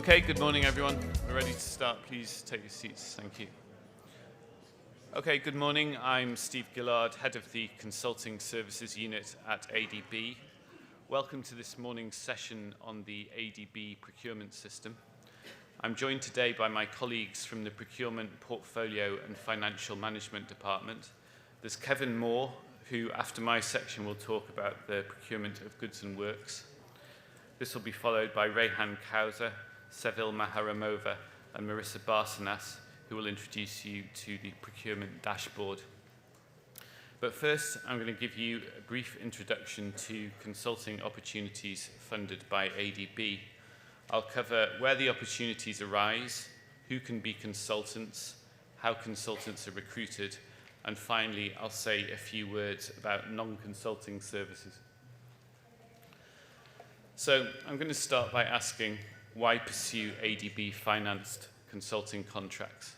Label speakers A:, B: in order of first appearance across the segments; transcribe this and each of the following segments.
A: Okay, good morning, everyone. We're ready to start. Please take your seats. Thank you. Okay, good morning. I'm Steve Gillard, head of the Consulting Services Unit at ADB. Welcome to this morning's session on the ADB Procurement System. I'm joined today by my colleagues from the Procurement, Portfolio and Financial Management Department. There's Kevin Moore, who after my section will talk about the procurement of goods and works. This will be followed by Rehan Kauser, Sevil Maharamova and Marissa Barsanas, who will introduce you to the procurement dashboard. But first, I'm going to give you a brief introduction to consulting opportunities funded by ADB. I'll cover where the opportunities arise, who can be consultants, how consultants are recruited, and finally, I'll say a few words about non-consulting services. So I'm going to start by asking, why pursue ADB-financed consulting contracts?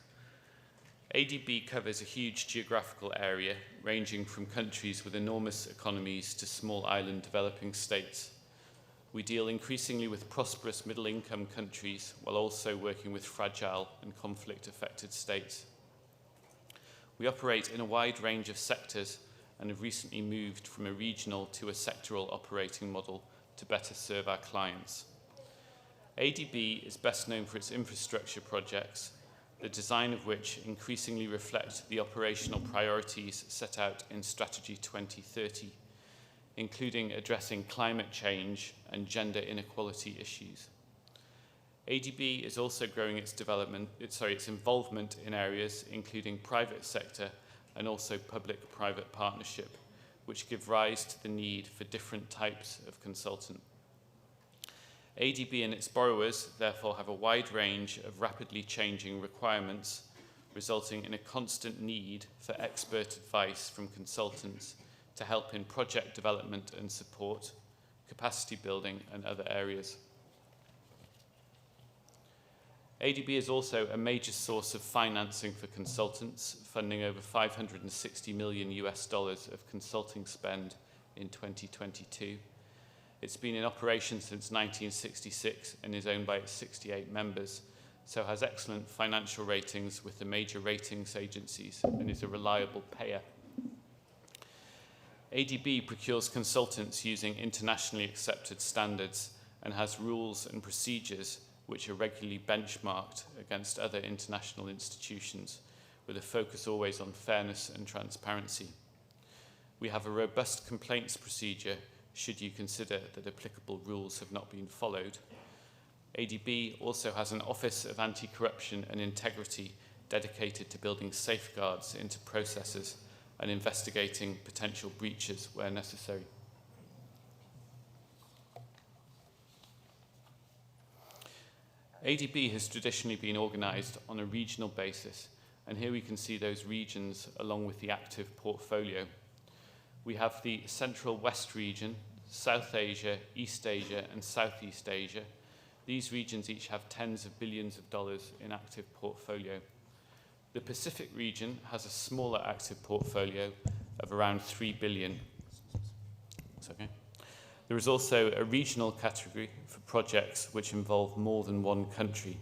A: ADB covers a huge geographical area, ranging from countries with enormous economies to small island developing states. We deal increasingly with prosperous middle-income countries, while also working with fragile and conflict-affected states. We operate in a wide range of sectors and have recently moved from a regional to a sectoral operating model to better serve our clients. ADB is best known for its infrastructure projects, the design of which increasingly reflect the operational priorities set out in Strategy 2030, including addressing climate change and gender inequality issues. ADB is also growing its involvement in areas including private sector and also public-private partnership, which give rise to the need for different types of consultant. ADB and its borrowers therefore have a wide range of rapidly changing requirements, resulting in a constant need for expert advice from consultants to help in project development and support, capacity building, and other areas. ADB is also a major source of financing for consultants, funding over $560 million of consulting spend in 2022. It's been in operation since 1966 and is owned by its 68 members, so has excellent financial ratings with the major ratings agencies and is a reliable payer. ADB procures consultants using internationally accepted standards and has rules and procedures which are regularly benchmarked against other international institutions, with a focus always on fairness and transparency. We have a robust complaints procedure should you consider that applicable rules have not been followed. ADB also has an Office of Anti-Corruption and Integrity dedicated to building safeguards into processes and investigating potential breaches where necessary. ADB has traditionally been organised on a regional basis, and here we can see those regions along with the active portfolio. We have the Central West region, South Asia, East Asia, and Southeast Asia. These regions each have tens of billions of dollars in active portfolio. The Pacific region has a smaller active portfolio of around $3 billion. That's okay. There is also a regional category for projects which involve more than one country.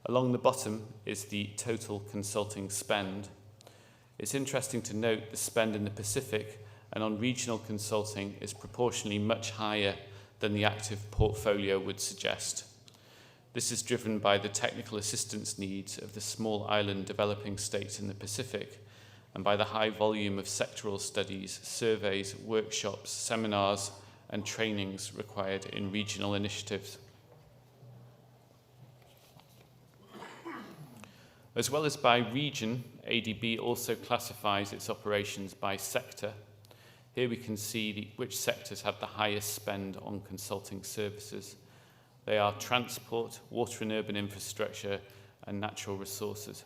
A: Along the bottom is the total consulting spend. It's interesting to note the spend in the Pacific and on regional consulting is proportionally much higher than the active portfolio would suggest. This is driven by the technical assistance needs of the small island developing states in the Pacific and by the high volume of sectoral studies, surveys, workshops, seminars, and trainings required in regional initiatives. As well as by region, ADB also classifies its operations by sector. Here we can see which sectors have the highest spend on consulting services. They are transport, water and urban infrastructure, and natural resources.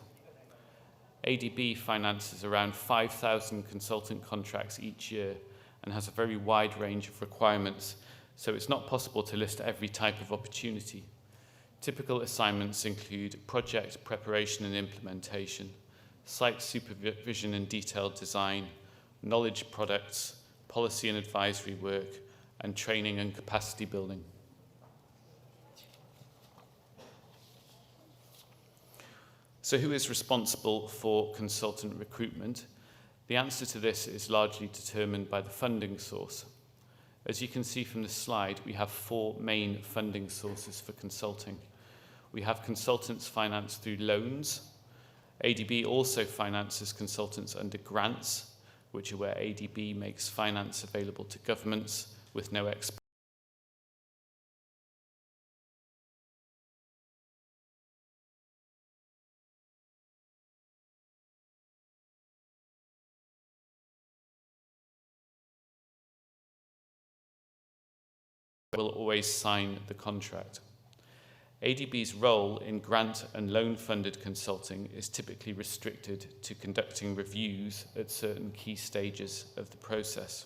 A: ADB finances around 5,000 consultant contracts each year and has a very wide range of requirements, so it's not possible to list every type of opportunity. Typical assignments include project preparation and implementation, site supervision and detailed design, knowledge products, policy and advisory work, and training and capacity building. So who is responsible for consultant recruitment? The answer to this is largely determined by the funding source. As you can see from the slide, we have 4 main funding sources for consulting. We have consultants financed through loans. ADB also finances consultants under grants, which are where ADB makes finance available to governments with no expense. Will always sign the contract. ADB's role in grant and loan-funded consulting is typically restricted to conducting reviews at certain key stages of the process.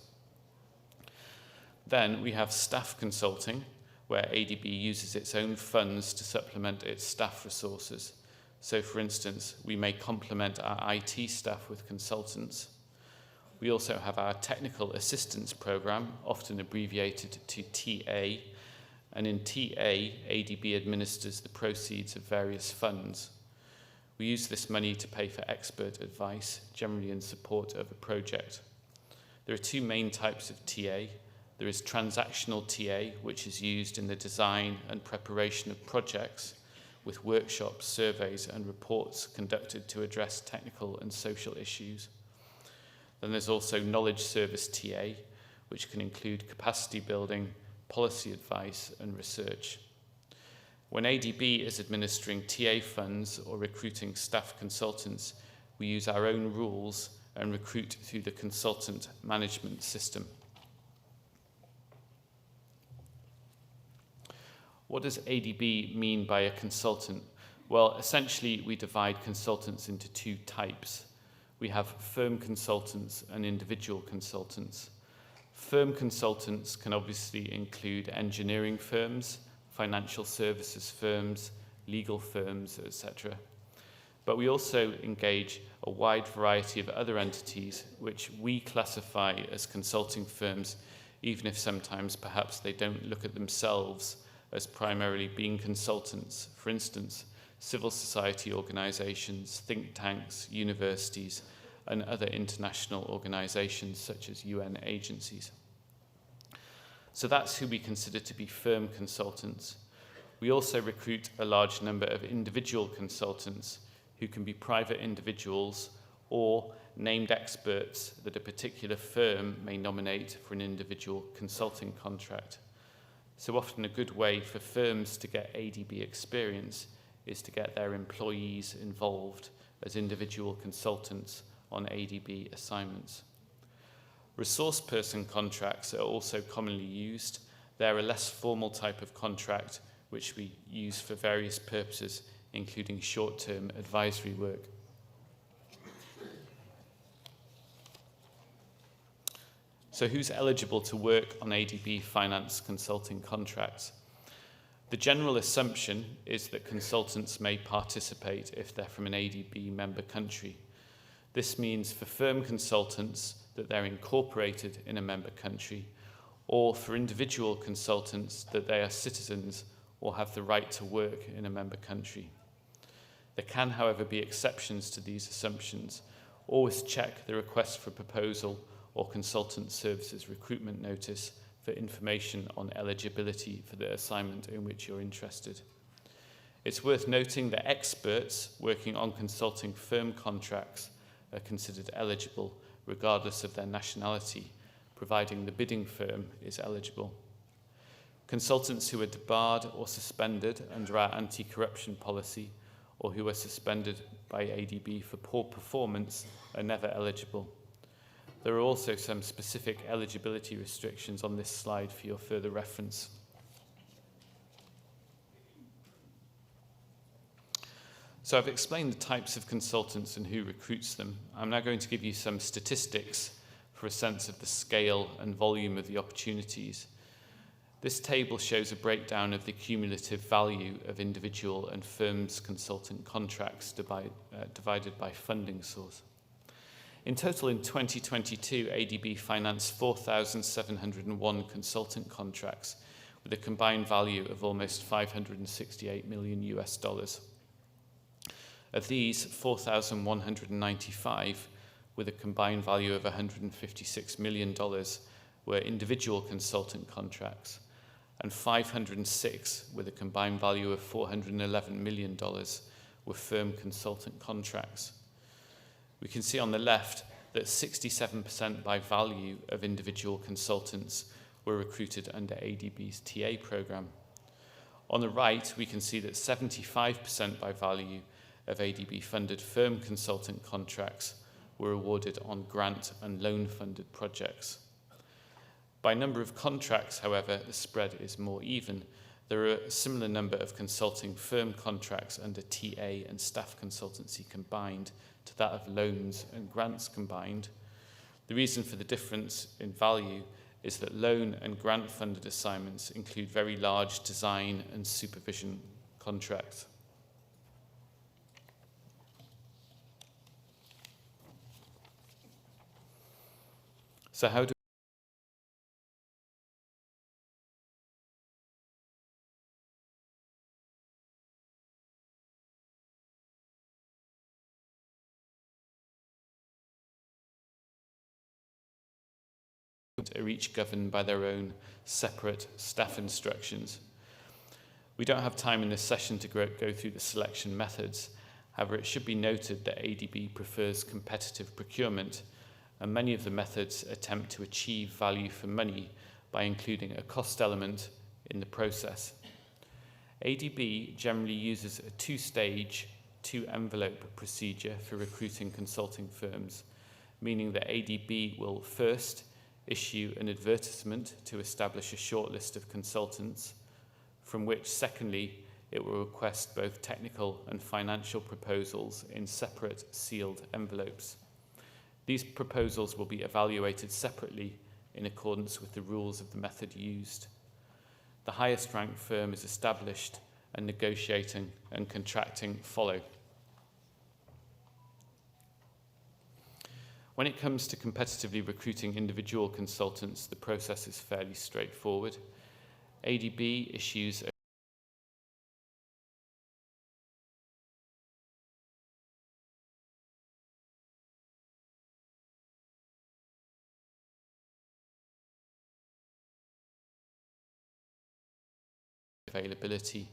A: Then we have staff consulting, where ADB uses its own funds to supplement its staff resources. So, for instance, we may complement our IT staff with consultants. We also have our Technical Assistance Programme, often abbreviated to TA, and in TA, ADB administers the proceeds of various funds. We use this money to pay for expert advice, generally in support of a project. There are 2 main types of TA. There is transactional TA, which is used in the design and preparation of projects, with workshops, surveys, and reports conducted to address technical and social issues. Then there's also knowledge service TA, which can include capacity building, policy advice, and research. When ADB is administering TA funds or recruiting staff consultants, we use our own rules and recruit through the consultant management system. What does ADB mean by a consultant? Well, essentially, we divide consultants into 2 types. We have firm consultants and individual consultants. Firm consultants can obviously include engineering firms, financial services firms, legal firms, etc. But we also engage a wide variety of other entities which we classify as consulting firms, even if sometimes perhaps they don't look at themselves as primarily being consultants. For instance, civil society organizations, think tanks, universities, and other international organizations such as UN agencies. So that's who we consider to be firm consultants. We also recruit a large number of individual consultants who can be private individuals or named experts that a particular firm may nominate for an individual consulting contract. So often a good way for firms to get ADB experience is to get their employees involved as individual consultants on ADB assignments. Resource person contracts are also commonly used. They're a less formal type of contract which we use for various purposes, including short-term advisory work. So who's eligible to work on ADB finance consulting contracts? The general assumption is that consultants may participate if they're from an ADB member country. This means for firm consultants that they're incorporated in a member country, or for individual consultants that they are citizens or have the right to work in a member country. There can, however, be exceptions to these assumptions. Always check the request for proposal or consultant services recruitment notice for information on eligibility for the assignment in which you're interested. It's worth noting that experts working on consulting firm contracts are considered eligible regardless of their nationality, providing the bidding firm is eligible. Consultants who are debarred or suspended under our anti-corruption policy or who are suspended by ADB for poor performance are never eligible. There are also some specific eligibility restrictions on this slide for your further reference. So I've explained the types of consultants and who recruits them. I'm now going to give you some statistics for a sense of the scale and volume of the opportunities. This table shows a breakdown of the cumulative value of individual and firms' consultant contracts divided by funding source. In total, in 2022, ADB financed 4,701 consultant contracts with a combined value of almost $568 million US dollars. Of these, 4,195 with a combined value of $156 million were individual consultant contracts, and 506 with a combined value of $411 million were firm consultant contracts. We can see on the left that 67% by value of individual consultants were recruited under ADB's TA program. On the right, we can see that 75% by value of ADB-funded firm consultant contracts were awarded on grant and loan-funded projects. By number of contracts, however, the spread is more even. There are a similar number of consulting firm contracts under TA and staff consultancy combined to that of loans and grants combined. The reason for the difference in value is that loan and grant-funded assignments include very large design and supervision contracts. So how do are each governed by their own separate staff instructions? We don't have time in this session to go through the selection methods. However, it should be noted that ADB prefers competitive procurement, and many of the methods attempt to achieve value for money by including a cost element in the process. ADB generally uses a two-stage, two-envelope procedure for recruiting consulting firms, meaning that ADB will first issue an advertisement to establish a short list of consultants, from which, secondly, it will request both technical and financial proposals in separate sealed envelopes. These proposals will be evaluated separately in accordance with the rules of the method used. The highest ranked firm is established, and negotiating and contracting follow. When it comes to competitively recruiting individual consultants, the process is fairly straightforward. ADB issues availability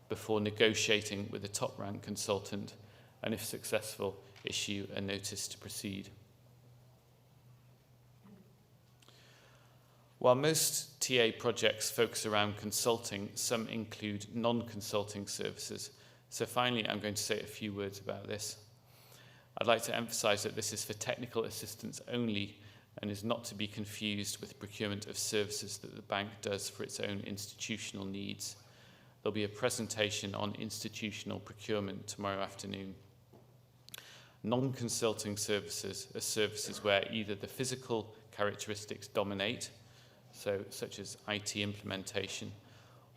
A: before negotiating with a top-ranked consultant, and if successful, issue a notice to proceed. While most TA projects focus around consulting, some include non-consulting services. So finally, I'm going to say a few words about this. I'd like to emphasize that this is for technical assistance only and is not to be confused with procurement of services that the bank does for its own institutional needs. There'll be a presentation on institutional procurement tomorrow afternoon. Non-consulting services are services where either the physical characteristics dominate, such as IT implementation,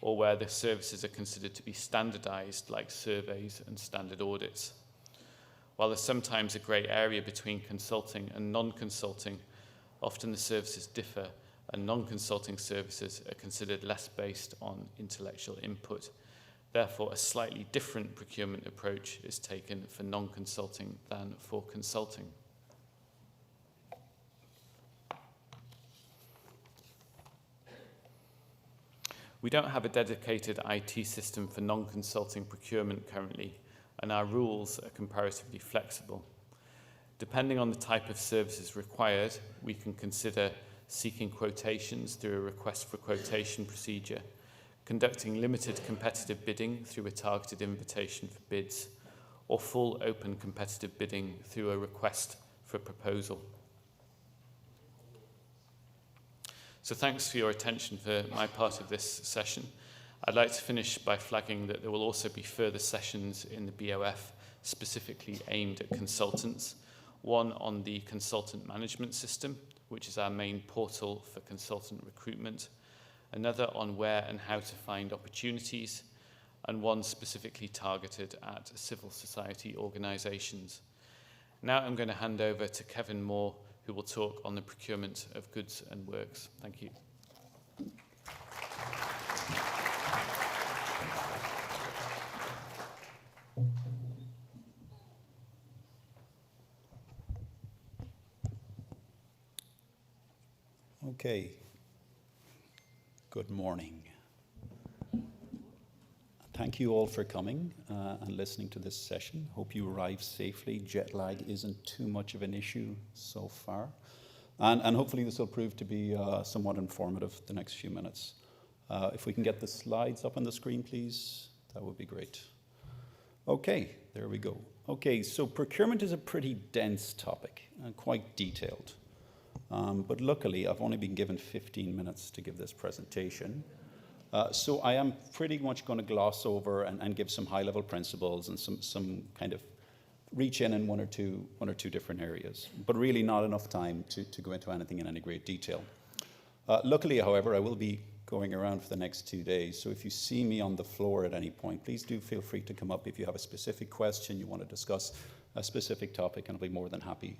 A: or where the services are considered to be standardized, like surveys and standard audits. While there's sometimes a grey area between consulting and non-consulting, often the services differ, and non-consulting services are considered less based on intellectual input. Therefore, a slightly different procurement approach is taken for non-consulting than for consulting. We don't have a dedicated IT system for non-consulting procurement currently, and our rules are comparatively flexible. Depending on the type of services required, we can consider seeking quotations through a request for quotation procedure, conducting limited competitive bidding through a targeted invitation for bids, or full open competitive bidding through a request for a proposal. So thanks for your attention for my part of this session. I'd like to finish by flagging that there will also be further sessions in the BOF specifically aimed at consultants, one on the consultant management system, which is our main portal for consultant recruitment, another on where and how to find opportunities, and one specifically targeted at civil society organisations. Now I'm going to hand over to Kevin Moore, who will talk on the procurement of goods and works. Thank you.
B: Okay. Good morning. Thank you all for coming and listening to this session. Hope you arrived safely. Jet lag isn't too much of an issue so far. And hopefully this will prove to be somewhat informative the next few minutes. If we can get the slides up on the screen, please, that would be great. Okay, there we go. Okay, so procurement is a pretty dense topic and quite detailed. But luckily, I've only been given 15 minutes to give this presentation. So I am pretty much going to gloss over and give some high-level principles and some kind of reach in one or two different areas, but really not enough time to go into anything in any great detail. Luckily, however, I will be going around for the next 2 days, so if you see me on the floor at any point, please do feel free to come up if you have a specific question, you want to discuss a specific topic, and I'll be more than happy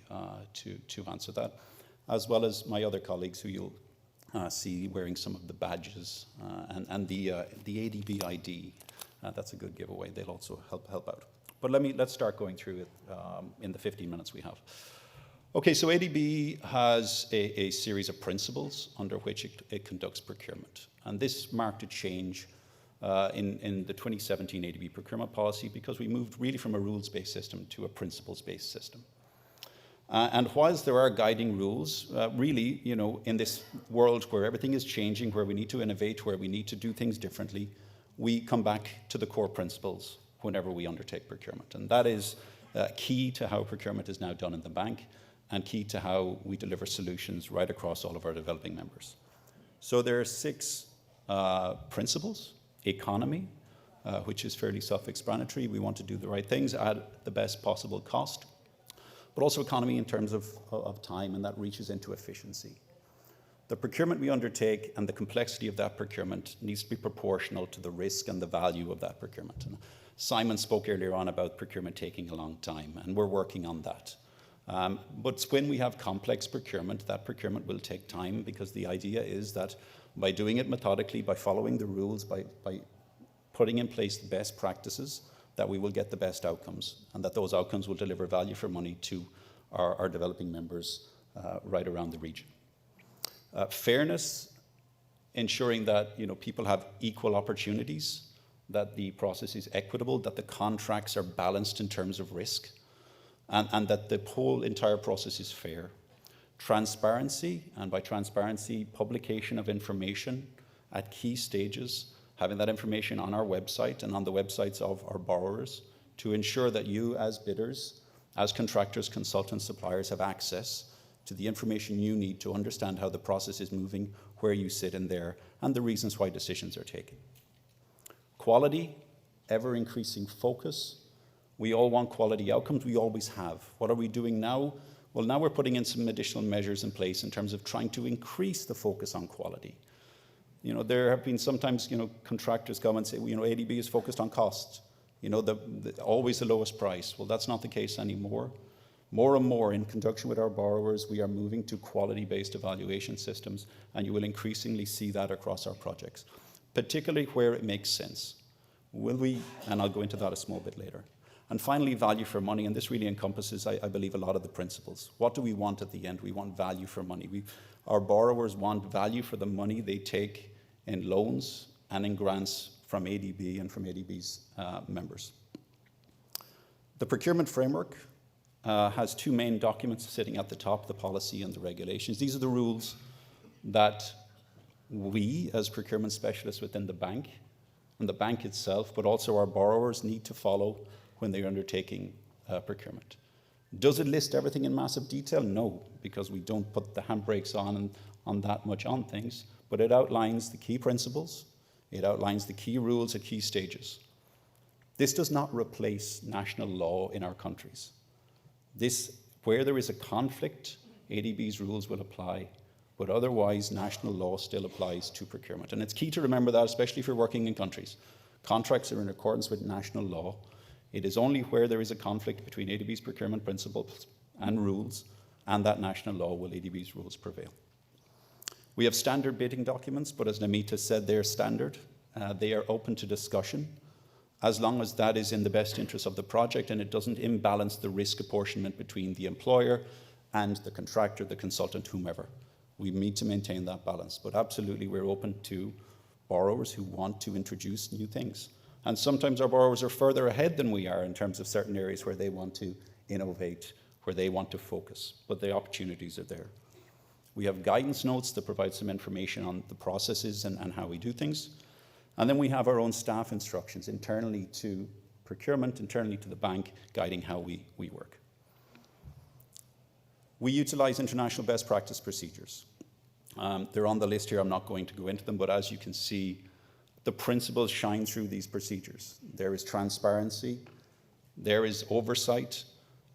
B: to answer that, as well as my other colleagues who you'll see wearing some of the badges and the ADB ID. That's a good giveaway. They'll also help out. But let's start going through it in the 15 minutes we have. Okay, so ADB has a series of principles under which it conducts procurement. And this marked a change in the 2017 ADB procurement policy because we moved really from a rules-based system to a principles-based system. And whilst there are guiding rules, really, in this world where everything is changing, where we need to innovate, where we need to do things differently, we come back to the core principles whenever we undertake procurement. And that is key to how procurement is now done in the bank and key to how we deliver solutions right across all of our developing members. So there are 6 principles. Economy, which is fairly self-explanatory. We want to do the right things at the best possible cost. But also economy in terms of time, and that reaches into efficiency. The procurement we undertake and the complexity of that procurement needs to be proportional to the risk and the value of that procurement. And Simon spoke earlier on about procurement taking a long time, and we're working on that. But when we have complex procurement, that procurement will take time because the idea is that by doing it methodically, by following the rules, by putting in place the best practices, that we will get the best outcomes, and that those outcomes will deliver value for money to our developing members right around the region. Fairness, ensuring that people have equal opportunities, that the process is equitable, that the contracts are balanced in terms of risk, and that the whole entire process is fair. Transparency, and by transparency, publication of information at key stages, having that information on our website and on the websites of our borrowers to ensure that you as bidders, as contractors, consultants, suppliers have access to the information you need to understand how the process is moving, where you sit in there, and the reasons why decisions are taken. Quality, ever-increasing focus. We all want quality outcomes. We always have. What are we doing now? Well, now we're putting in some additional measures in place in terms of trying to increase the focus on quality. There have been sometimes, contractors come and say, ADB is focused on cost, always the lowest price. Well, that's not the case anymore. More and more in conjunction with our borrowers, we are moving to quality-based evaluation systems, and you will increasingly see that across our projects, particularly where it makes sense. Will we? And I'll go into that a small bit later. And finally, value for money, and this really encompasses, I believe, a lot of the principles. What do we want at the end? We want value for money. Our borrowers want value for the money they take in loans and in grants from ADB and from ADB's members. The procurement framework has 2 main documents sitting at the top, the policy and the regulations. These are the rules that we, as procurement specialists within the bank, and the bank itself, but also our borrowers need to follow when they're undertaking procurement. Does it list everything in massive detail? No, because we don't put the handbrakes on that much on things, but it outlines the key principles, it outlines the key rules at key stages. This does not replace national law in our countries. Where there is a conflict, ADB's rules will apply, but otherwise national law still applies to procurement. And it's key to remember that, especially if you're working in countries. Contracts are in accordance with national law. It is only where there is a conflict between ADB's procurement principles and rules and that national law will ADB's rules prevail. We have standard bidding documents, but as Namita said, they're standard. They are open to discussion, as long as that is in the best interest of the project and it doesn't imbalance the risk apportionment between the employer and the contractor, the consultant, whomever. We need to maintain that balance, but absolutely we're open to borrowers who want to introduce new things. And sometimes our borrowers are further ahead than we are in terms of certain areas where they want to innovate, where they want to focus, but the opportunities are there. We have guidance notes that provide some information on the processes and how we do things. And then we have our own staff instructions internally to procurement, internally to the bank, guiding how we work. We utilize international best practice procedures. They're on the list here. I'm not going to go into them, but as you can see, the principles shine through these procedures. There is transparency, there is oversight,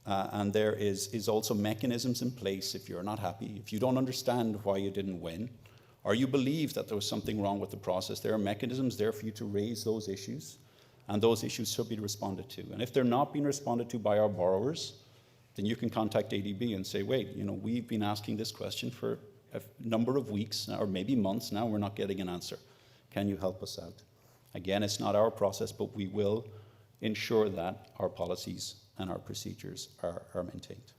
B: and there is also mechanisms in place if you're not happy, if you don't understand why you didn't win, or you believe that there was something wrong with the process. There are mechanisms there for you to raise those issues, and those issues should be responded to. And if they're not being responded to by our borrowers, then you can contact ADB and say, wait, we've been asking this question for a number of weeks or maybe months now, we're not getting an answer. Can you help us out? Again, it's not our process, but we will ensure that our policies and our procedures are maintained.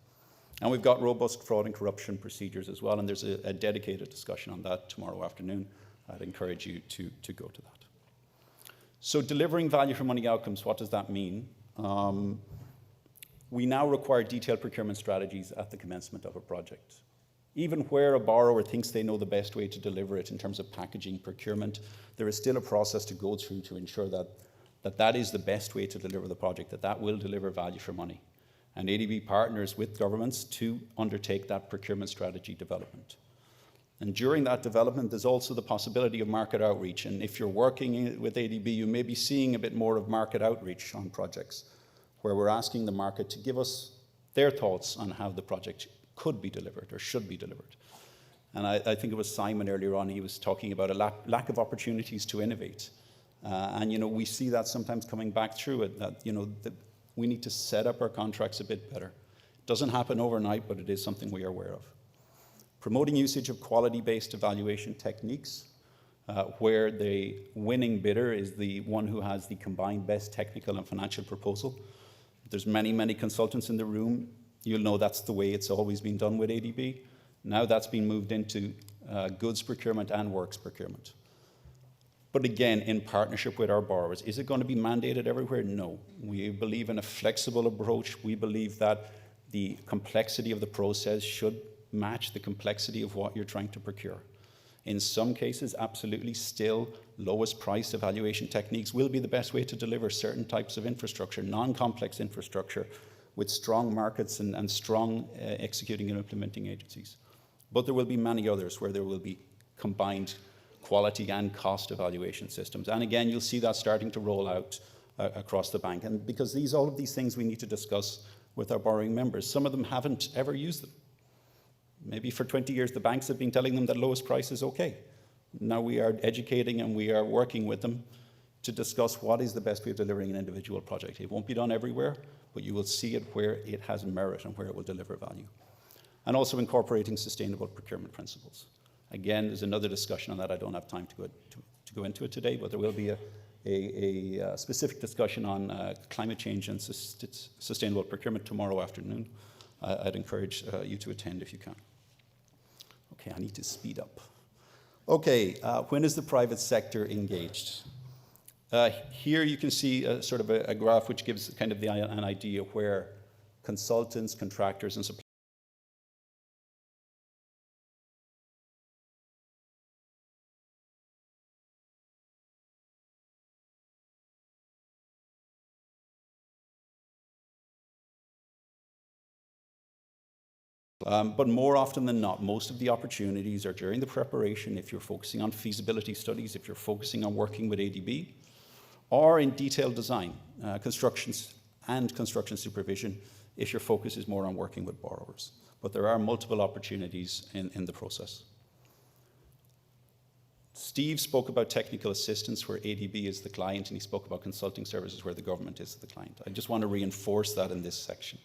B: And we've got robust fraud and corruption procedures as well, and there's a dedicated discussion on that tomorrow afternoon. I'd encourage you to go to that. So delivering value for money outcomes, what does that mean? We now require detailed procurement strategies at the commencement of a project. Even where a borrower thinks they know the best way to deliver it in terms of packaging, procurement, there is still a process to go through to ensure that is the best way to deliver the project, that will deliver value for money. And ADB partners with governments to undertake that procurement strategy development. And during that development, there's also the possibility of market outreach. And if you're working with ADB, you may be seeing a bit more of market outreach on projects, where we're asking the market to give us their thoughts on how the project could be delivered or should be delivered. And I think it was Simon earlier on, he was talking about a lack of opportunities to innovate. And we see that sometimes coming back through it, that we need to set up our contracts a bit better. It doesn't happen overnight, but it is something we are aware of. Promoting usage of quality-based evaluation techniques, where the winning bidder is the one who has the combined best technical and financial proposal. There's many, many consultants in the room. You'll know that's the way it's always been done with ADB. Now that's been moved into goods procurement and works procurement. But again, in partnership with our borrowers. Is it going to be mandated everywhere? No. We believe in a flexible approach. We believe that the complexity of the process should match the complexity of what you're trying to procure. In some cases, absolutely still lowest price evaluation techniques will be the best way to deliver certain types of infrastructure, non-complex infrastructure, with strong markets and strong executing and implementing agencies. But there will be many others where there will be combined quality and cost evaluation systems. And again, you'll see that starting to roll out across the bank. And because all of these things we need to discuss with our borrowing members. Some of them haven't ever used them. Maybe for 20 years, the banks have been telling them that lowest price is okay. Now we are educating and we are working with them to discuss what is the best way of delivering an individual project. It won't be done everywhere, but you will see it where it has merit and where it will deliver value. And also incorporating sustainable procurement principles. Again, there's another discussion on that. I don't have time to go into it today, but there will be a specific discussion on climate change and sustainable procurement tomorrow afternoon. I'd encourage you to attend if you can. Okay, I need to speed up. Okay, when is the private sector engaged? Here you can see sort of a graph which gives kind of an idea where consultants, contractors, and suppliers But more often than not, most of the opportunities are during the preparation, if you're focusing on feasibility studies, if you're focusing on working with ADB, or in detailed design, constructions and construction supervision, if your focus is more on working with borrowers. But there are multiple opportunities in the process. Steve spoke about technical assistance where ADB is the client, and he spoke about consulting services where the government is the client. I just want to reinforce that in this section.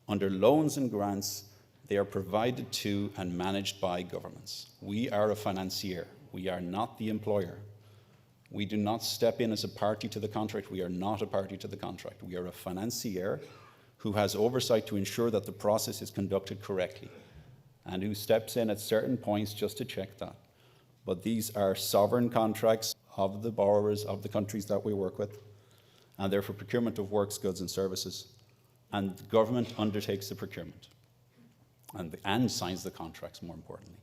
B: Under loans and grants, they are provided to and managed by governments. We are a financier. We are not the employer. We do not step in as a party to the contract. We are not a party to the contract. We are a financier who has oversight to ensure that the process is conducted correctly and who steps in at certain points just to check that. But these are sovereign contracts of the borrowers of the countries that we work with, and they're for procurement of works, goods, and services. And the government undertakes the procurement and signs the contracts, more importantly.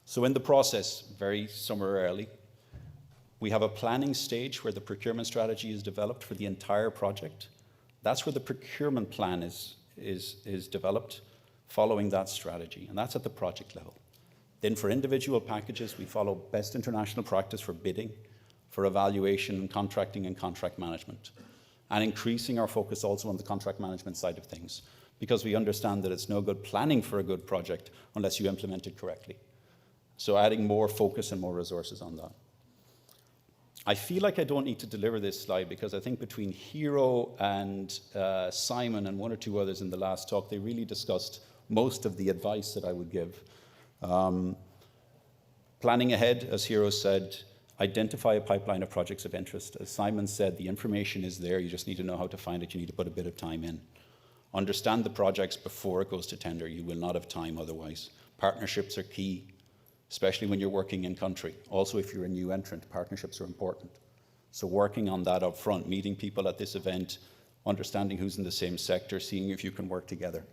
B: So in the process, very summarily, we have a planning stage where the procurement strategy is developed for the entire project. That's where the procurement plan is developed following that strategy, and that's at the project level. Then for individual packages, we follow best international practice for bidding, for evaluation and contracting and contract management, and increasing our focus also on the contract management side of things, because we understand that it's no good planning for a good project unless you implement it correctly. So adding more focus and more resources on that. I feel like I don't need to deliver this slide because I think between Hero and Simon and one or two others in the last talk, they really discussed most of the advice that I would give. Planning ahead, as Hero said, identify a pipeline of projects of interest. As Simon said, the information is there, you just need to know how to find it, you need to put a bit of time in. Understand the projects before it goes to tender, you will not have time otherwise. Partnerships are key, especially when you're working in country. Also, if you're a new entrant, partnerships are important. So working on that up front, meeting people at this event, understanding who's in the same sector, seeing if you can work together.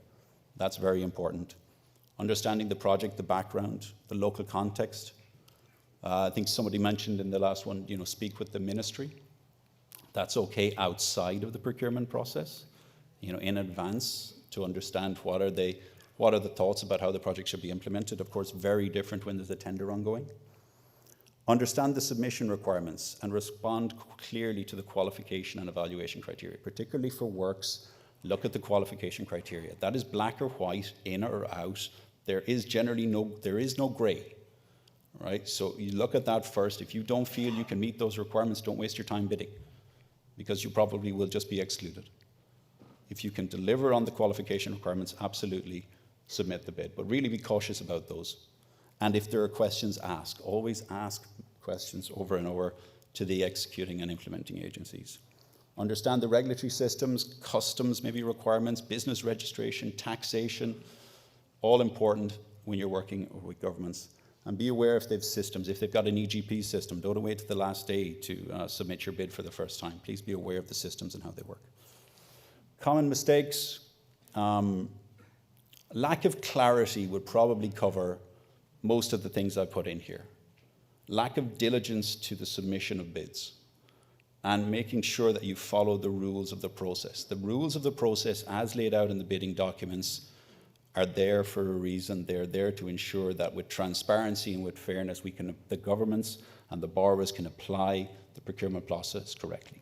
B: That's very important. Understanding the project, the background, the local context. I think somebody mentioned in the last one, speak with the ministry. That's okay outside of the procurement process, in advance to understand what are the thoughts about how the project should be implemented. Of course, very different when there's a tender ongoing. Understand the submission requirements and respond clearly to the qualification and evaluation criteria, particularly for works. Look at the qualification criteria. That is black or white, in or out. There is no gray, right? So you look at that first. If you don't feel you can meet those requirements, don't waste your time bidding, because you probably will just be excluded. If you can deliver on the qualification requirements, absolutely submit the bid, but really be cautious about those. And if there are questions, ask. Always ask questions over and over to the executing and implementing agencies. Understand the regulatory systems, customs, maybe requirements, business registration, taxation, all important when you're working with governments. And be aware if they've systems. If they've got an EGP system, don't wait to the last day to submit your bid for the first time. Please be aware of the systems and how they work. Common mistakes. Lack of clarity would probably cover most of the things I put in here. Lack of diligence to the submission of bids and making sure that you follow the rules of the process. The rules of the process as laid out in the bidding documents are there for a reason. They're there to ensure that with transparency and with fairness, the governments and the borrowers can apply the procurement process correctly.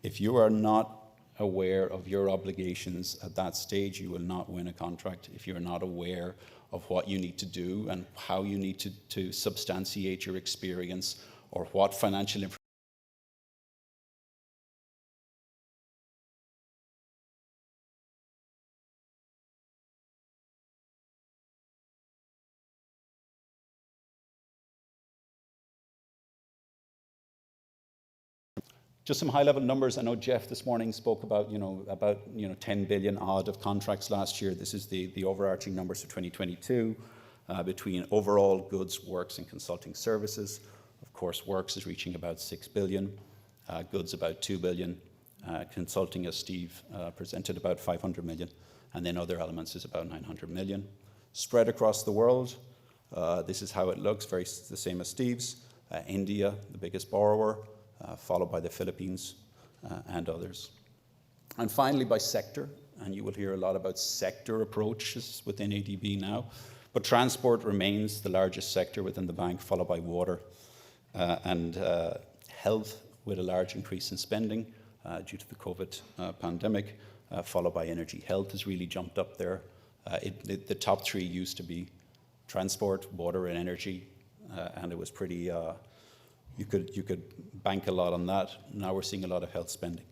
B: If you are not aware of your obligations at that stage, you will not win a contract. If you're not aware of what you need to do and how you need to substantiate your experience or what financial information. Just some high-level numbers. I know Jeff this morning spoke about, 10 billion odd of contracts last year. This is the overarching numbers for 2022 between overall goods, works, and consulting services. Of course, works is reaching about 6 billion, goods about 2 billion, consulting, as Steve presented, about 500 million, and then other elements is about 900 million. Spread across the world, this is how it looks, the same as Steve's. India, the biggest borrower, followed by the Philippines and others. And finally, by sector, and you will hear a lot about sector approaches within ADB now. But transport remains the largest sector within the bank, followed by water and health, with a large increase in spending due to the COVID pandemic, followed by energy. Health has really jumped up there. The top three used to be transport, water, and energy, and it was pretty, you could bank a lot on that. Now we're seeing a lot of health spending.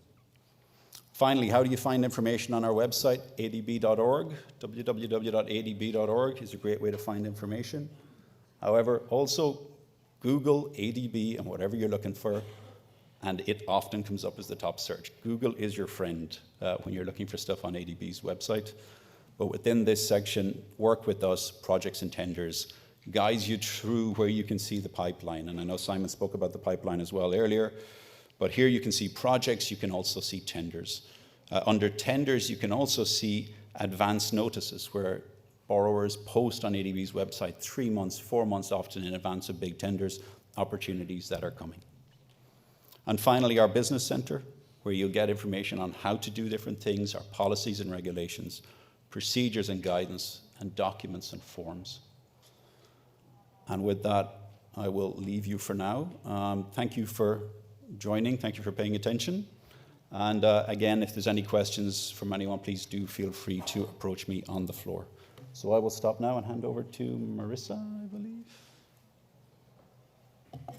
B: Finally, how do you find information on our website? adb.org. www.adb.org is a great way to find information. However, also Google ADB and whatever you're looking for, and it often comes up as the top search. Google is your friend when you're looking for stuff on ADB's website. But within this section, work with us, projects and tenders, guides you through where you can see the pipeline. And I know Simon spoke about the pipeline as well earlier. But here you can see projects, you can also see tenders. Under tenders, you can also see advance notices where borrowers post on ADB's website 3 months, 4 months often in advance of big tenders, opportunities that are coming. And finally, our business center, where you'll get information on how to do different things, our policies and regulations, procedures and guidance, and documents and forms. And with that, I will leave you for now. Thank you for joining. Thank you for paying attention. And again, if there's any questions from anyone, please do feel free to approach me on the floor. So I will stop now and hand over to Marissa, I believe,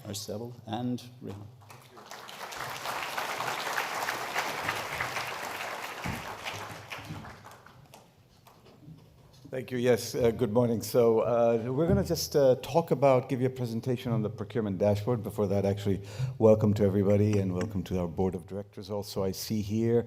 B: or Seville, and Rehan.
C: Thank you. Yes, good morning. So we're going to just give you a presentation on the procurement dashboard. Before that, actually, welcome to everybody and welcome to our board of directors also. I see here,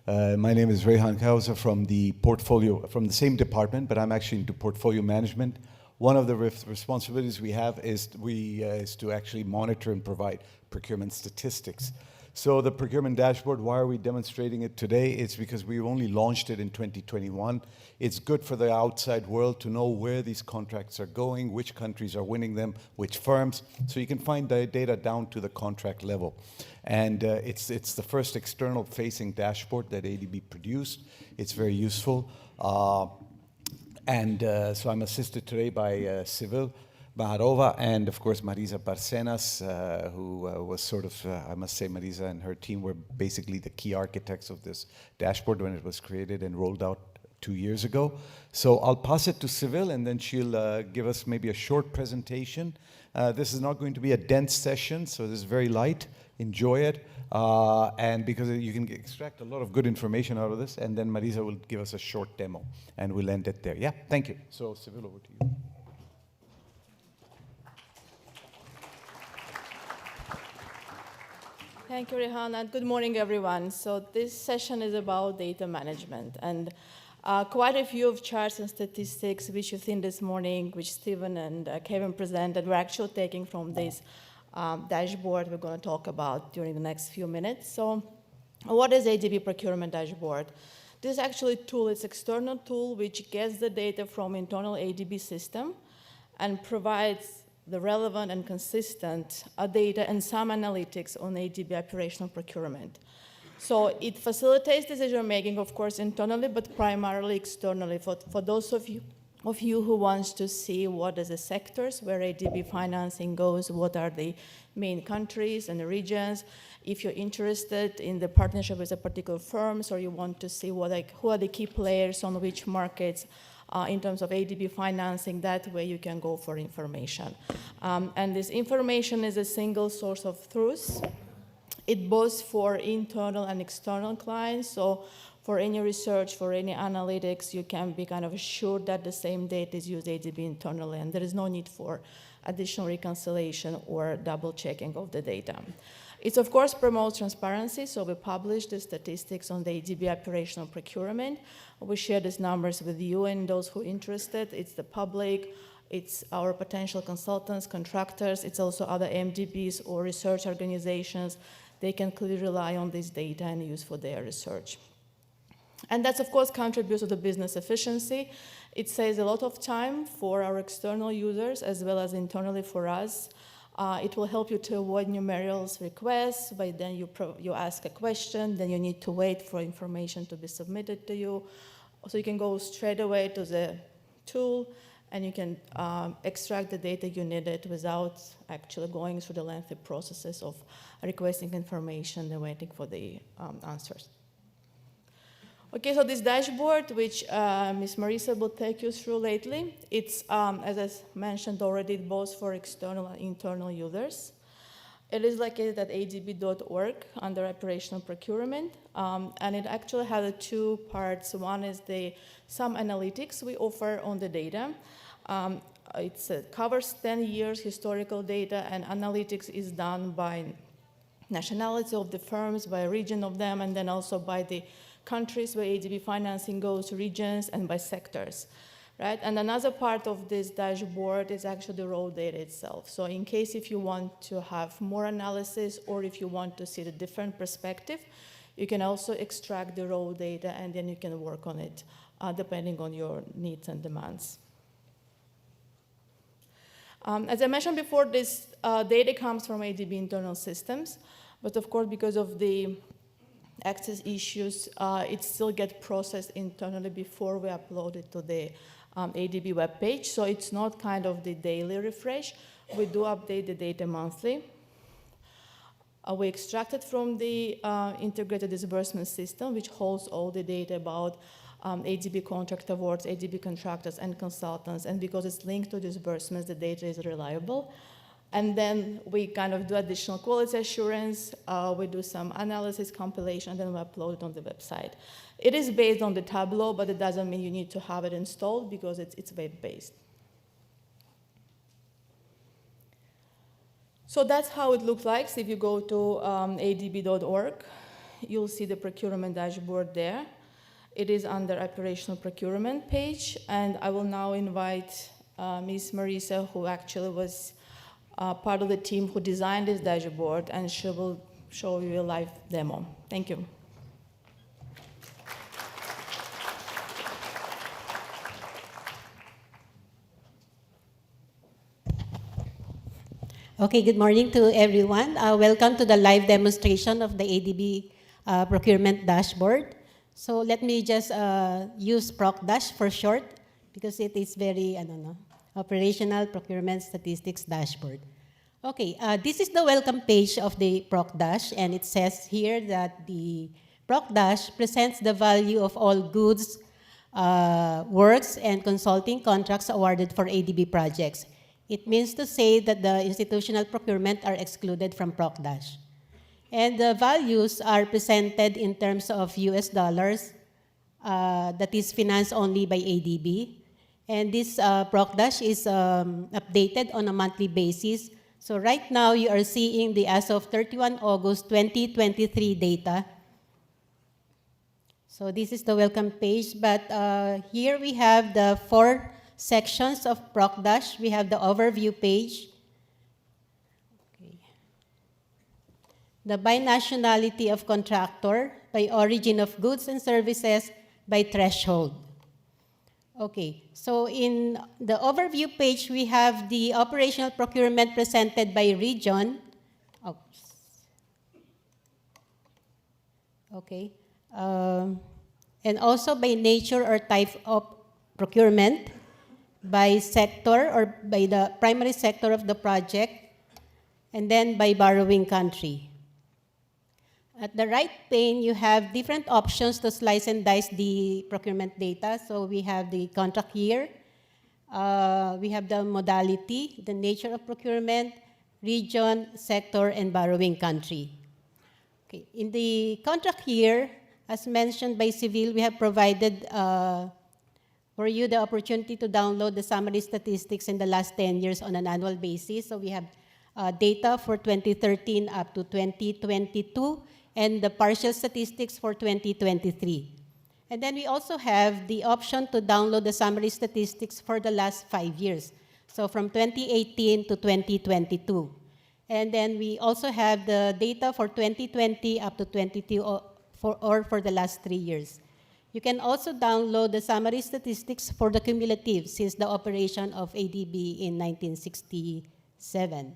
C: my name is Rehan Kauza from the same department, but I'm actually into portfolio management. One of the responsibilities we have is to actually monitor and provide procurement statistics. So the procurement dashboard, why are we demonstrating it today? It's because we only launched it in 2021. It's good for the outside world to know where these contracts are going, which countries are winning them, which firms. So you can find the data down to the contract level. And it's the first external facing dashboard that ADB produced. It's very useful. So I'm assisted today by Seville Baharova and, of course, Marisa Barcenas, who was sort of, I must say, Marisa and her team were basically the key architects of this dashboard when it was created and rolled out 2 years ago. So I'll pass it to Seville, and then she'll give us maybe a short presentation. This is not going to be a dense session, so this is very light. Enjoy it. And because you can extract a lot of good information out of this, and then Marisa will give us a short demo, and we'll end it there. Yeah, thank you. So Seville, over to you.
D: Thank you, Rehan, and good morning, everyone. So this session is about data management, and quite a few of charts and statistics which you've seen this morning, which Stephen and Kevin presented, we're actually taking from this dashboard we're going to talk about during the next few minutes. So what is ADB Procurement Dashboard? This is actually a tool, it's an external tool which gets the data from internal ADB system and provides the relevant and consistent data and some analytics on ADB operational procurement. So it facilitates decision-making, of course, internally, but primarily externally. For those of you who wants to see what are the sectors where ADB financing goes, what are the main countries and the regions, if you're interested in the partnership with a particular firms, or you want to see who are the key players on which markets, in terms of ADB financing, that way you can go for information. And this information is a single source of truth. It both for internal and external clients. So for any research, for any analytics, you can be kind of assured that the same data is used ADB internally, and there is no need for additional reconciliation or double checking of the data. It, of course, promotes transparency, so we publish the statistics on the ADB operational procurement. We share these numbers with you and those who are interested. It's the public, it's our potential consultants, contractors, it's also other MDBs or research organizations. They can clearly rely on this data and use for their research. And that's, of course, contributes to the business efficiency. It saves a lot of time for our external users as well as internally for us. It will help you to avoid numerous requests, but then you ask a question, then you need to wait for information to be submitted to you. So you can go straight away to the tool, and you can extract the data you needed without actually going through the lengthy processes of requesting information and waiting for the answers. Okay, so this dashboard, which Ms. Marisa will take you through lately, it's, as I mentioned already, both for external and internal users. It is located at adb.org under operational procurement, and it actually has two parts. One is some analytics we offer on the data. It covers 10 years historical data, and analytics is done by nationality of the firms, by region of them, and then also by the countries where ADB financing goes, regions, and by sectors, right? And another part of this dashboard is actually the raw data itself. So in case if you want to have more analysis or if you want to see the different perspective, you can also extract the raw data and then you can work on it depending on your needs and demands. As I mentioned before, this data comes from ADB internal systems, but of course, because of the access issues, it still gets processed internally before we upload it to the ADB webpage. So it's not kind of the daily refresh. We do update the data monthly. We extract it from the integrated disbursement system, which holds all the data about ADB contract awards, ADB contractors, and consultants. And because it's linked to disbursements, the data is reliable. And then we kind of do additional quality assurance, we do some analysis, compilation, and then we upload it on the website. It is based on the Tableau, but it doesn't mean you need to have it installed because it's web-based. So that's how it looks like. So if you go to adb.org, you'll see the procurement dashboard there. It is under operational procurement page, and I will now invite Ms. Marisa, who actually was part of the team who designed this dashboard, and she will show you a live demo. Thank you.
E: Okay, good morning to everyone. Welcome to the live demonstration of the ADB procurement dashboard. So let me just use ProcDash for short because it is very, operational procurement statistics dashboard. Okay, this is the welcome page of the ProcDash, and it says here that the ProcDash presents the value of all goods, works, and consulting contracts awarded for ADB projects. It means to say that the institutional procurement are excluded from ProcDash. And the values are presented in terms of US dollars, that is financed only by ADB. And this ProcDash is updated on a monthly basis. So right now, you are seeing the as of 31 August 2023 data. So this is the welcome page, but here we have the 4 sections of ProcDash. We have the overview page, the by nationality of contractor, by origin of goods and services, by threshold. Okay, so in the overview page, we have the operational procurement presented by region. Oops. Okay, and also by nature or type of procurement, by sector or by the primary sector of the project, and then by borrowing country. At the right pane, you have different options to slice and dice the procurement data. So we have the contract year, we have the modality, the nature of procurement, region, sector, and borrowing country. Okay. In the contract year, as mentioned by Civil, we have provided for you the opportunity to download the summary statistics in the last 10 years on an annual basis. So we have data for 2013 up to 2022, and the partial statistics for 2023. And then we also have the option to download the summary statistics for the last 5 years, so from 2018 to 2022. And then we also have the data for 2020 up to 22 or for the last 3 years. You can also download the summary statistics for the cumulative since the operation of ADB in 1967.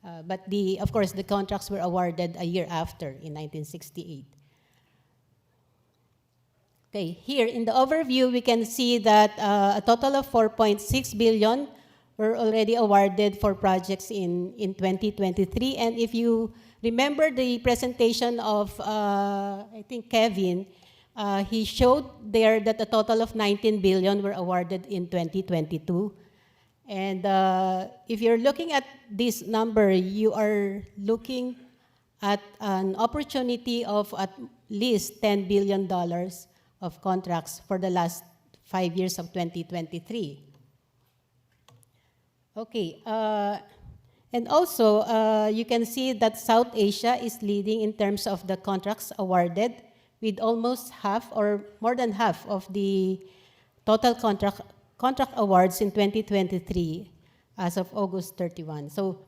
E: But of course, the contracts were awarded a year after, in 1968. Okay, here in the overview, we can see that a total of 4.6 billion were already awarded for projects in 2023. And if you remember the presentation of, I think, Kevin, he showed there that a total of 19 billion were awarded in 2022. And if you're looking at this number, you are looking at an opportunity of at least $10 billion of contracts for the last 5 years of 2023. Okay, and also you can see that South Asia is leading in terms of the contracts awarded, with almost half or more than half of the total contract awards in 2023 as of August 31. So,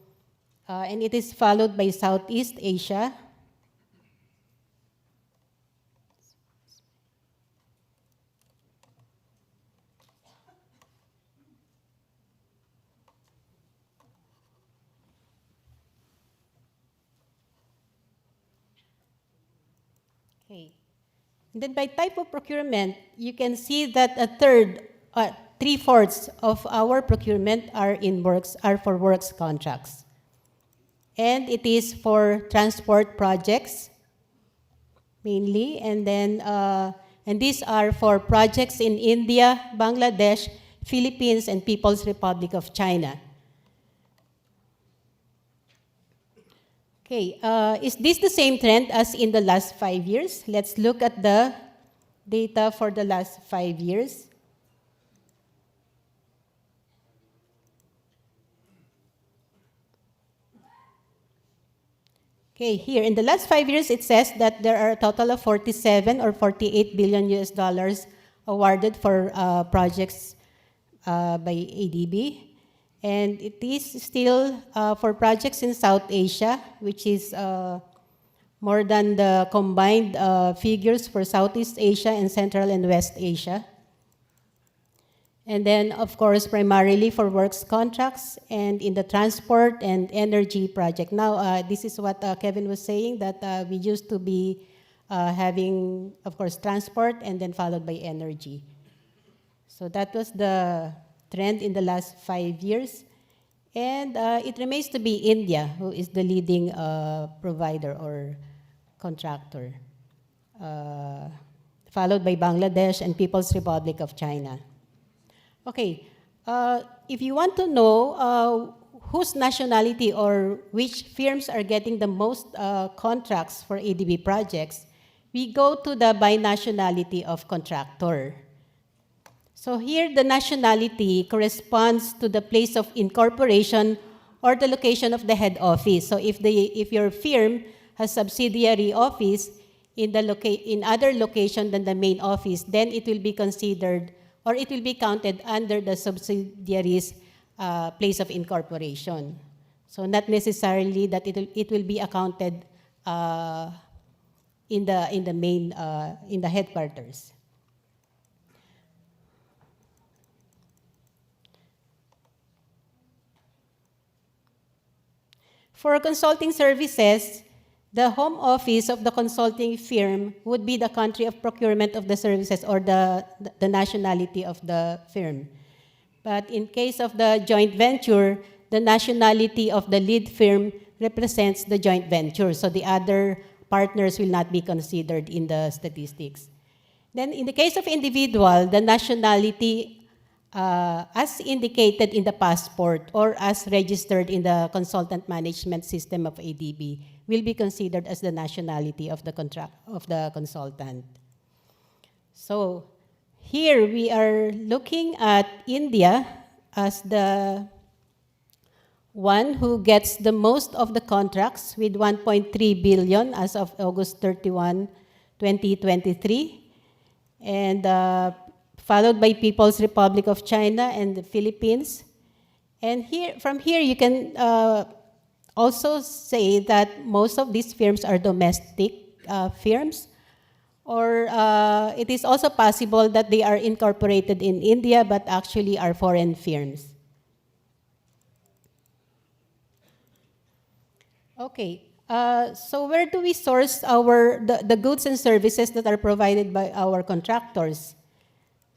E: and it is followed by Southeast Asia. Okay. And then by type of procurement, you can see that three-fourths of our procurement are for works contracts. And it is for transport projects, mainly, and then and these are for projects in India, Bangladesh, Philippines, and People's Republic of China. Okay, is this the same trend as in the last 5 years? Let's look at the data for the last 5 years. Okay, here in the last 5 years, it says that there are a total of 47 or 48 billion US dollars awarded for projects by ADB. And it is still for projects in South Asia, which is more than the combined figures for Southeast Asia and Central and West Asia. And then, of course, primarily for works contracts and in the transport and energy project. Now, this is what Kevin was saying, that we used to be having, of course, transport and then followed by energy. So that was the trend in the last 5 years. And it remains to be India, who is the leading provider or contractor, followed by Bangladesh and People's Republic of China. Okay, if you want to know whose nationality or which firms are getting the most contracts for ADB projects, we go to the binationality of contractor. So here, the nationality corresponds to the place of incorporation or the location of the head office. So if your firm has subsidiary office in other location than the main office, then it will be considered or it will be counted under the subsidiary's place of incorporation. So not necessarily that it will be accounted in the headquarters. For consulting services, the home office of the consulting firm would be the country of procurement of the services or the nationality of the firm. But in case of the joint venture, the nationality of the lead firm represents the joint venture. So the other partners will not be considered in the statistics. Then in the case of individual, the nationality as indicated in the passport or as registered in the consultant management system of ADB will be considered as the nationality of the consultant. So here we are looking at India as the one who gets the most of the contracts with 1.3 billion as of August 31, 2023, and followed by People's Republic of China and the Philippines. And from here, you can also say that most of these firms are domestic firms, or it is also possible that they are incorporated in India but actually are foreign firms. Okay. So where do we source the goods and services that are provided by our contractors?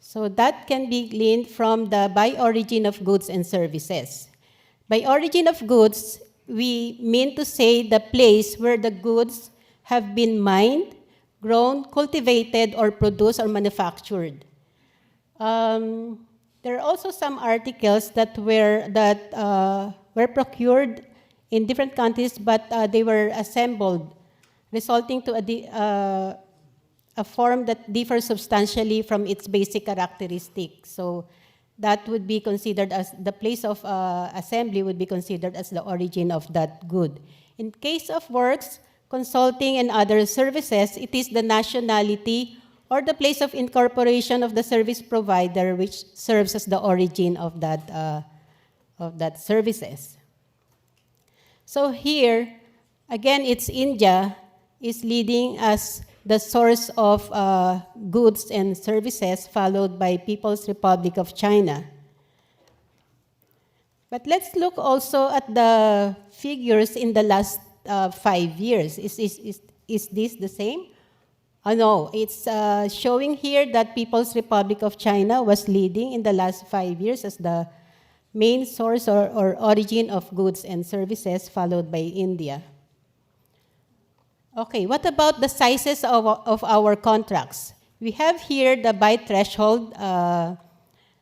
E: So that can be gleaned from the by origin of goods and services. By origin of goods, we mean to say the place where the goods have been mined, grown, cultivated, or produced or manufactured. There are also some articles that were procured in different countries, but they were assembled, resulting to a form that differs substantially from its basic characteristics. So that would be considered as the place of assembly would be considered as the origin of that good. In case of works, consulting, and other services, it is the nationality or the place of incorporation of the service provider which serves as the origin of that services. So here, again, it's India is leading as the source of goods and services, followed by People's Republic of China. But let's look also at the figures in the last 5 years. Is this the same? No, it's showing here that People's Republic of China was leading in the last 5 years as the main source or origin of goods and services, followed by India. Okay, what about the sizes of our contracts? We have here the by threshold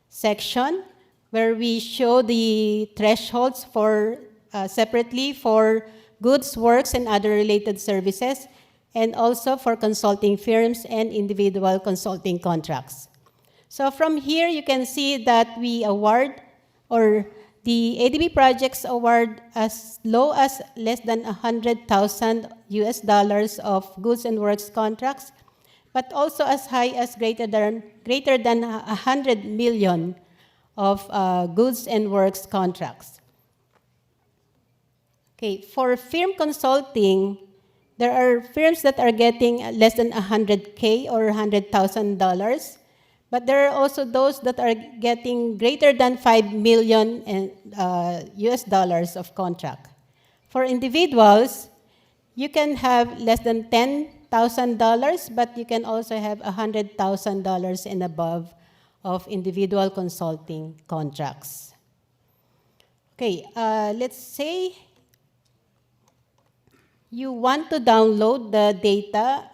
E: section, where we show the thresholds for separately for goods, works, and other related services, and also for consulting firms and individual consulting contracts. So from here, you can see that we award, or the ADB projects award as low as less than $100,000 of goods and works contracts, but also as high as greater than 100 million of goods and works contracts. Okay, for firm consulting, there are firms that are getting less than $100K or $100,000, but there are also those that are getting greater than $5 million US dollars of contract. For individuals, you can have less than $10,000, but you can also have $100,000 and above of individual consulting contracts. Okay, let's say you want to download the data.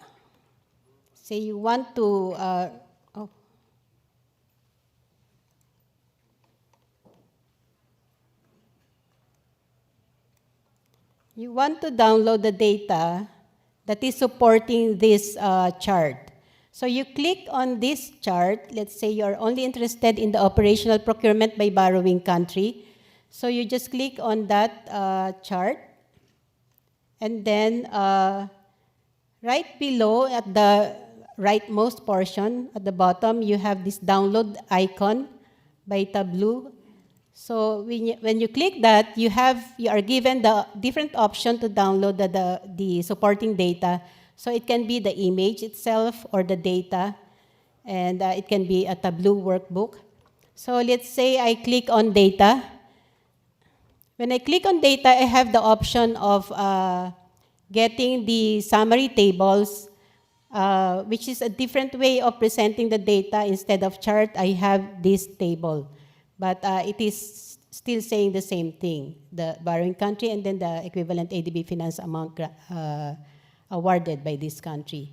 E: Say you want to you want to download the data that is supporting this chart. So you click on this chart. Let's say you're only interested in the operational procurement by borrowing country. So you just click on that chart. And then right below at the rightmost portion, at the bottom, you have this download icon by Tableau. So when you click that, you are given the different option to download the supporting data. So it can be the image itself or the data, and it can be a Tableau workbook. So let's say I click on data. When I click on data, I have the option of getting the summary tables, which is a different way of presenting the data. Instead of chart, I have this table. But it is still saying the same thing, the borrowing country and then the equivalent ADB-financed amount awarded by this country.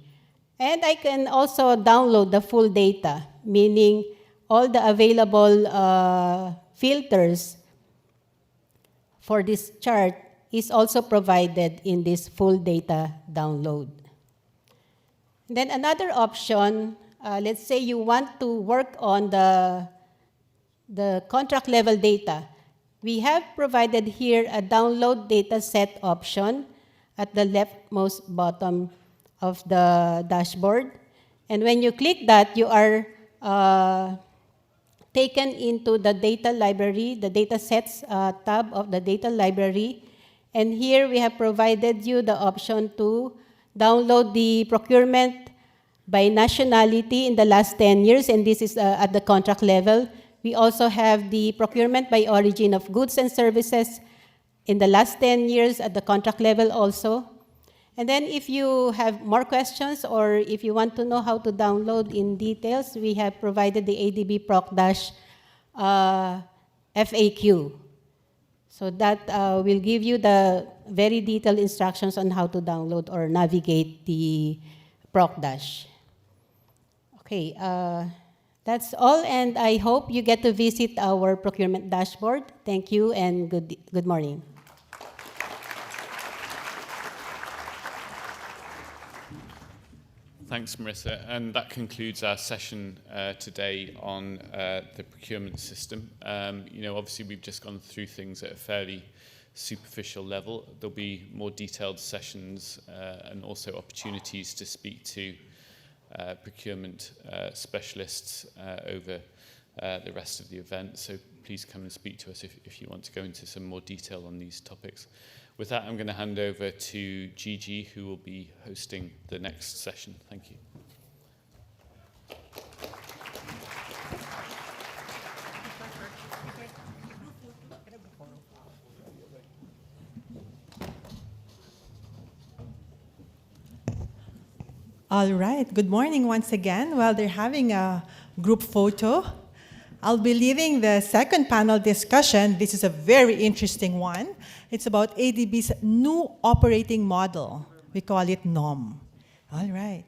E: And I can also download the full data, meaning all the available filters for this chart is also provided in this full data download. Then another option, let's say you want to work on the contract level data. We have provided here a download data set option at the leftmost bottom of the dashboard. And when you click that, you are taken into the data library, the data sets tab of the data library. And here we have provided you the option to download the procurement by nationality in the last 10 years, and this is at the contract level. We also have the procurement by origin of goods and services in the last 10 years at the contract level also. And then if you have more questions or if you want to know how to download in details, we have provided the ADB Proc- FAQ. So that will give you the very detailed instructions on how to download or navigate the Proc-. Okay, that's all, and I hope you get to visit our procurement dashboard. Thank you, and good morning.
A: Thanks, Marissa. And that concludes our session today on the procurement system. Obviously, we've just gone through things at a fairly superficial level. There'll be more detailed sessions and also opportunities to speak to procurement specialists over the rest of the event. So please come and speak to us if you want to go into some more detail on these topics. With that, I'm going to hand over to Gigi, who will be hosting the next session. Thank you.
F: All right. Good morning once again. While they're having a group photo, I'll be leading the second panel discussion. This is a very interesting one. It's about ADB's new operating model. We call it NOM. All right.